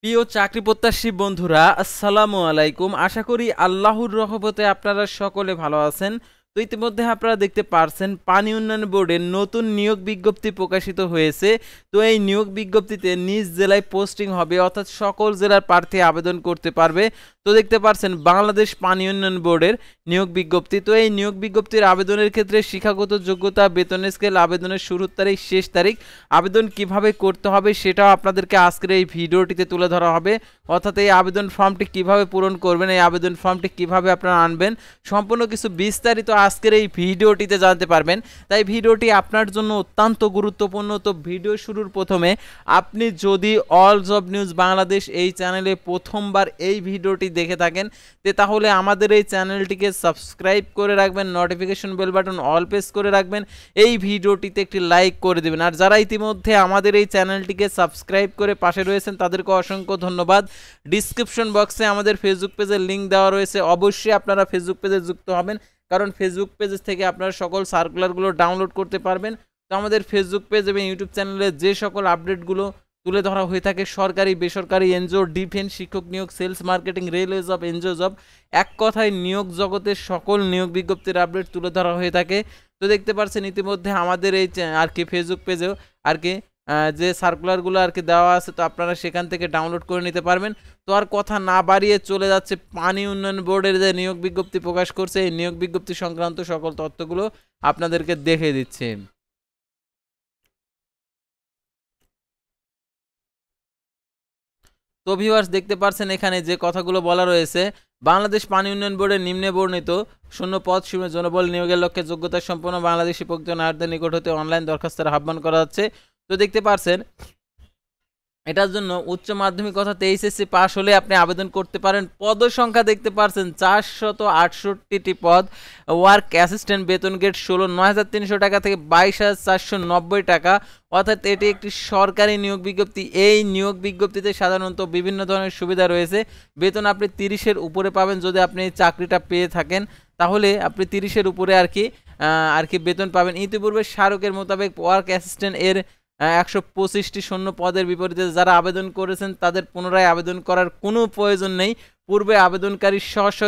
প্রিয় চাকরি প্রত্যাশী বন্ধুরা, আসসালামু আলাইকুম। আশা করি আল্লাহর রহমতে আপনারা সকলে ভালো আছেন। তো ইতিমধ্যে আপনারা দেখতে পারছেন পানি উন্নয়ন বোর্ডের নতুন নিয়োগ বিজ্ঞপ্তি প্রকাশিত হয়েছে। তো এই নিয়োগ বিজ্ঞপ্তিতে নিজ জেলায় পোস্টিং হবে, অর্থাৎ সকল জেলার প্রার্থী আবেদন করতে পারবে। তো দেখতে পারছেন বাংলাদেশ পানি উন্নয়ন বোর্ডের নিয়োগ বিজ্ঞপ্তি। তো এই নিয়োগ বিজ্ঞপ্তির আবেদনের ক্ষেত্রে শিক্ষাগত যোগ্যতা, বেতন স্কেল, আবেদনের শুরুর তারিখ, শেষ তারিখ, আবেদন কিভাবে করতে হবে সেটাও আপনাদেরকে আজকের এই ভিডিওটিতে তুলে ধরা হবে। অর্থাৎ এই আবেদন ফর্মটি কিভাবে পূরণ করবেন, এই আবেদন ফর্মটি কিভাবে আপনারা আনবেন, সম্পূর্ণ কিছু বিস্তারিত আজকের এই ভিডিওটিতে জানতে পারবেন। তাই ভিডিওটি আপনার জন্য অত্যন্ত গুরুত্বপূর্ণ। তো ভিডিও শুরুর প্রথমে আপনি যদি অল জব নিউজ বাংলাদেশ এই চ্যানেলে প্রথমবার এই ভিডিওটি দেখে থাকেন তাহলে আমাদের এই চ্যানেলটিকে সাবস্ক্রাইব করে রাখবেন, notification bell button all press করে রাখবেন, এই ভিডিওটিতে একটি লাইক করে দেবেন। আর যারা ইতিমধ্যে আমাদের এই চ্যানেলটিকে সাবস্ক্রাইব করে পাশে রয়েছেন তাদেরকে অসংখ্য ধন্যবাদ। ডিসক্রিপশন বক্সে আমাদের ফেসবুক পেজের লিঙ্ক দেওয়া রয়েছে, অবশ্যই আপনারা ফেসবুক পেজে যুক্ত হবেন, কারণ ফেসবুক পেজ থেকে আপনারা সকল সার্কুলারগুলো ডাউনলোড করতে পারবেন। তো আমাদের ফেসবুক পেজ এবং ইউটিউব চ্যানেলে যে সকল আপডেটগুলো তুলে ধরা হয়ে থাকে, সরকারি বেসরকারি এনজিও, ডিফেন্স, শিক্ষক নিয়োগ, sales, marketing, railway job, NGO job, এক কথায় নিয়োগ জগতের সকল নিয়োগ বিজ্ঞপ্তির আপডেট তুলে ধরা হয়ে থাকে। তো দেখতে পাচ্ছেন ইতিমধ্যে আমাদের এই আর কি ফেসবুক পেজেও আর কি যে সার্কুলারগুলো আর কি দেওয়া আছে, তো আপনারা সেখান থেকে ডাউনলোড করে নিতে পারবেন। তো আর কথা না বাড়িয়ে চলে যাচ্ছে পানি উন্নয়ন বোর্ডের যে নিয়োগ বিজ্ঞপ্তি প্রকাশ করছে, এই নিয়োগ বিজ্ঞপ্তি সংক্রান্ত সকল তথ্যগুলো আপনাদেরকে দেখে দিচ্ছে। তো ভিউয়ার্স দেখতে পাচ্ছেন এখানে যে কথাগুলো বলা রয়েছে, বাংলাদেশ পানি উন্নয়ন বোর্ডের নিম্নে বর্ণিত শূন্য পদ শূন্য জনবল নিয়োগের লক্ষ্যে যোগ্যতা সম্পন্ন বাংলাদেশি প্রকৃত নাগরিকদের নিকট হতে অনলাইন দরখাস্তের আহ্বান করা হচ্ছে। তো দেখতে পাচ্ছেন এটার জন্য উচ্চ মাধ্যমিক অর্থাৎ এইচএসসি পাস হলে আপনি আবেদন করতে পারেন। পদ সংখ্যা দেখতে পাচ্ছেন 468টি পদ। ওয়ার্ক অ্যাসিস্ট্যান্ট বেতন গ্রেড 16 9,300 টাকা থেকে 22,490 টাকা, অর্থাৎ এটি একটি সরকারি নিয়োগ বিজ্ঞপ্তি। এই নিয়োগ বিজ্ঞপ্তিতে সাধারণত বিভিন্ন ধরনের সুবিধা রয়েছে। বেতন আপনি 30-এর উপরে পাবেন, যদি আপনি এই চাকরিটা পেয়ে থাকেন তাহলে আপনি 30-এর উপরে আর কি বেতন পাবেন। ইতিপূর্বে স্মারকের মোতাবেক ওয়ার্ক অ্যাসিস্ট্যান্ট এর 125টি শূন্য পদের বিপরীতে যারা আবেদন করেছেন তাদের পুনরায় আবেদন করার কোনো প্রয়োজন নেই। পূর্বে আবেদনকারী স্ব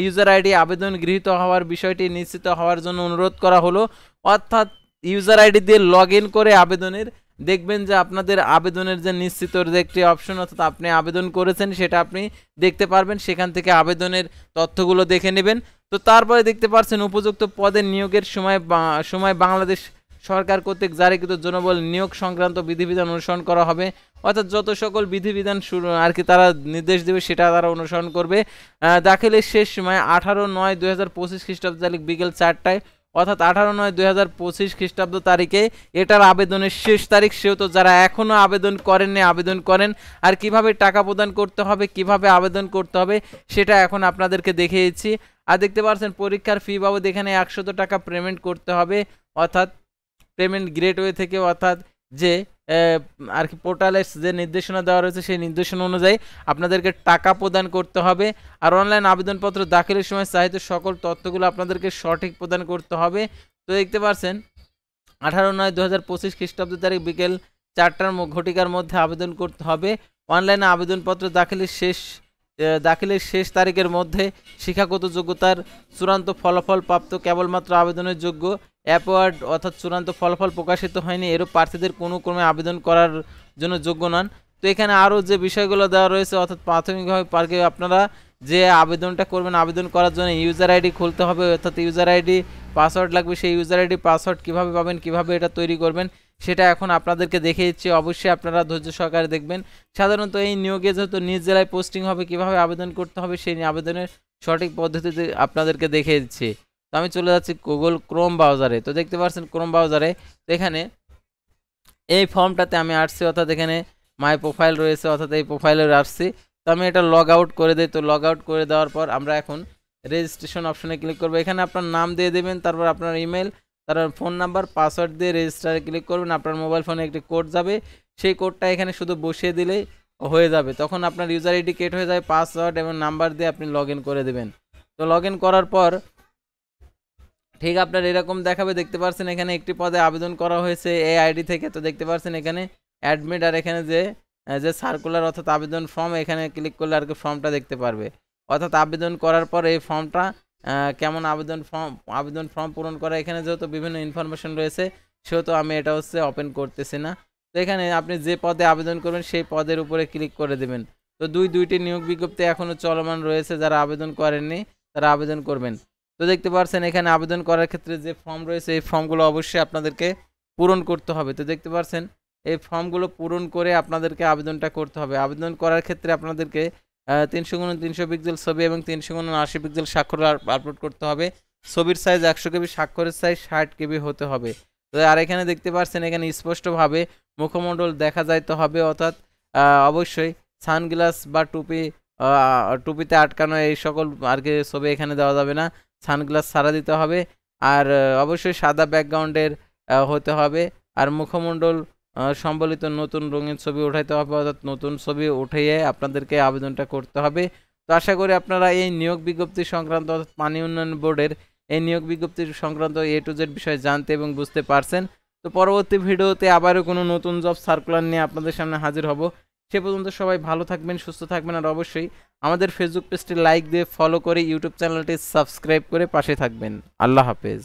ইউজার আইডি আবেদন গৃহীত হওয়ার বিষয়টি নিশ্চিত হওয়ার জন্য অনুরোধ করা হলো। অর্থাৎ ইউজার আইডি দিয়ে লগ ইন করে আবেদনের দেখবেন যে আপনাদের আবেদনের যে নিশ্চিত যে একটি অপশন, অর্থাৎ আপনি আবেদন করেছেন সেটা আপনি দেখতে পারবেন, সেখান থেকে আবেদনের তথ্যগুলো দেখে নেবেন। তো তারপরে দেখতে পাচ্ছেন উপযুক্ত পদের নিয়োগের সময় বাংলাদেশ সরকার কর্তৃক জারিকৃত জনবল নিয়োগ সংক্রান্ত বিধিবিধান অনুসরণ করা হবে। অর্থাৎ যত সকল বিধিবিধান আর কি তারা নির্দেশ দেবে সেটা তারা অনুসরণ করবে। দাখিলের শেষ সময় 18/9/2025 খ্রিস্টাব্দ তারিখ বিকেল 4টায়, অর্থাৎ 18/9/2025 খ্রিস্টাব্দ তারিখে এটার আবেদনের শেষ তারিখ। সেহেতু যারা এখনও আবেদন করেননি আবেদন করেন। আর কিভাবে টাকা প্রদান করতে হবে, কিভাবে আবেদন করতে হবে সেটা এখন আপনাদেরকে দেখিয়েছি। আর দেখতে পাচ্ছেন পরীক্ষার ফি বাবদ এখানে 100 টাকা পেমেন্ট করতে হবে, অর্থাৎ পেমেন্ট গেটওয়ে থেকে, অর্থাৎ যে আর কি পোর্টালে যে নির্দেশনা দেওয়া রয়েছে সেই নির্দেশনা অনুযায়ী আপনাদেরকে টাকা প্রদান করতে হবে। আর অনলাইন আবেদনপত্র দাখিলের সময় চাহিত সকল তথ্যগুলো আপনাদেরকে সঠিক প্রদান করতে হবে। তো দেখতে পাচ্ছেন 18/9/2025 খ্রিস্টাব্দ তারিখ বিকেল 4টার ঘটিকার মধ্যে আবেদন করতে হবে। অনলাইনে আবেদনপত্র দাখিলের শেষ তারিখের মধ্যে শিক্ষাগত যোগ্যতার চূড়ান্ত ফলাফল প্রাপ্ত কেবলমাত্র আবেদনের যোগ্য। অ্যাপওয়ার্ড অর্থাৎ চূড়ান্ত ফলাফল প্রকাশিত হয়নি এরূপ প্রার্থীদের কোনো ক্রমে আবেদন করার জন্য যোগ্য নন। তো এখানে আরও যে বিষয়গুলো দেওয়া রয়েছে, অর্থাৎ প্রাথমিকভাবে আপনারা যে আবেদনটা করবেন, আবেদন করার জন্য ইউজার আইডি খুলতে হবে, অর্থাৎ ইউজার আইডি পাসওয়ার্ড লাগবে। সেই ইউজার আইডি পাসওয়ার্ড কীভাবে পাবেন, কীভাবে এটা তৈরি করবেন সেটা এখন আপনাদেরকে দেখিয়ে দিচ্ছি, অবশ্যই আপনারা ধৈর্য সহকারে দেখবেন। সাধারণত এই নিয়োগে যেহেতু নিজ জেলায় পোস্টিং হবে, কীভাবে আবেদন করতে হবে সেই আবেদনের সঠিক পদ্ধতিতে আপনাদেরকে দেখিয়ে দিচ্ছি। তো আমি চলে যাচ্ছি গুগল ক্রোম ব্রাউজারে। তো দেখতে পাচ্ছেন ক্রোম ব্রাউজারে এখানে এই ফর্মটাতে আমি আসছি, অর্থাৎ এখানে মাই প্রোফাইল রয়েছে, অর্থাৎ এই প্রোফাইলে আসছি। তো আমি এটা লগ আউট করে দিই। তো লগ আউট করে দেওয়ার পর আমরা এখন রেজিস্ট্রেশন অপশনে ক্লিক করবো। এখানে আপনার নাম দিয়ে দেবেন, তারপর আপনার ইমেল, তারপর ফোন নাম্বার, পাসওয়ার্ড দিয়ে রেজিস্টারে ক্লিক করবেন। আপনার মোবাইল ফোনে একটি কোড যাবে, সেই কোডটা এখানে শুধু বসিয়ে দিলেই হয়ে যাবে। তখন আপনার ইউজার আইডি ক্রিয়েট হয়ে যাবে, পাসওয়ার্ড এবং নাম্বার দিয়ে আপনি লগ ইন করে দেবেন। তো লগ ইন করার পর ঠিক আপনার এরকম দেখাবে। দেখতে পাচ্ছেন এখানে একটি পদে আবেদন করা হয়েছে এই আইডি থেকে। তো দেখতে পাচ্ছেন এখানে অ্যাডমিট আর এখানে যে সার্কুলার অর্থাৎ আবেদন ফর্ম, এখানে ক্লিক করলে আর কি ফর্মটা দেখতে পারবে। অর্থাৎ আবেদন করার পর এই ফর্মটা কেমন আবেদন ফর্ম পূরণ করা, এখানে যেহেতু বিভিন্ন ইনফরমেশন রয়েছে সেহেতু আমি এটা হচ্ছে ওপেন করতেছি না। তো এখানে আপনি যে পদে আবেদন করবেন সেই পদের উপরে ক্লিক করে দেবেন। তো দুইটি নিয়োগ বিজ্ঞপ্তি এখনও চলমান রয়েছে, যারা আবেদন করেননি তারা আবেদন করবেন। তো দেখতে পাচ্ছেন এখানে আবেদন করার ক্ষেত্রে যে ফর্ম রয়েছে এই ফর্মগুলো অবশ্যই আপনাদেরকে পূরণ করতে হবে। তো দেখতে পাচ্ছেন এই ফর্মগুলো পূরণ করে আপনাদেরকে আবেদনটা করতে হবে। আবেদন করার ক্ষেত্রে আপনাদেরকে 300x300 পিক্সেল ছবি এবং 300x80 পিক্সেল স্বাক্ষর আপলোড করতে হবে। ছবির সাইজ 100 কেবি, স্বাক্ষরের সাইজ 60 কেবি হতে হবে। তো আর এখানে দেখতে পাচ্ছেন এখানে স্পষ্টভাবে মুখমণ্ডল দেখা যাইতে হবে, অর্থাৎ অবশ্যই সানগ্লাস বা টুপিতে আটকানো এই সকল আর কি ছবি এখানে দেওয়া যাবে না, সানগ্লাস ছাড়া দিতে হবে। আর অবশ্যই সাদা ব্যাকগ্রাউন্ডের হতে হবে। আর মুখমণ্ডল সম্বলিত নতুন রঙিন ছবি উঠাইতে হবে, অর্থাৎ নতুন ছবি উঠিয়ে আপনাদেরকে আবেদনটা করতে হবে। তো আশা করি আপনারা এই নিয়োগ বিজ্ঞপ্তি সংক্রান্ত অর্থাৎ পানি উন্নয়ন বোর্ডের এই নিয়োগ বিজ্ঞপ্তির সংক্রান্ত A to Z বিষয়ে জানতে এবং বুঝতে পারছেন। তো পরবর্তী ভিডিওতে আবারও কোনো নতুন জব সার্কুলার নিয়ে আপনাদের সামনে হাজির হব। সে পর্যন্ত সবাই ভালো থাকবেন, সুস্থ থাকবেন, আর অবশ্যই আমাদের ফেসবুক পেজটি লাইক দিয়ে ফলো করে ইউটিউব চ্যানেলটি সাবস্ক্রাইব করে পাশে থাকবেন। আল্লাহ হাফেজ।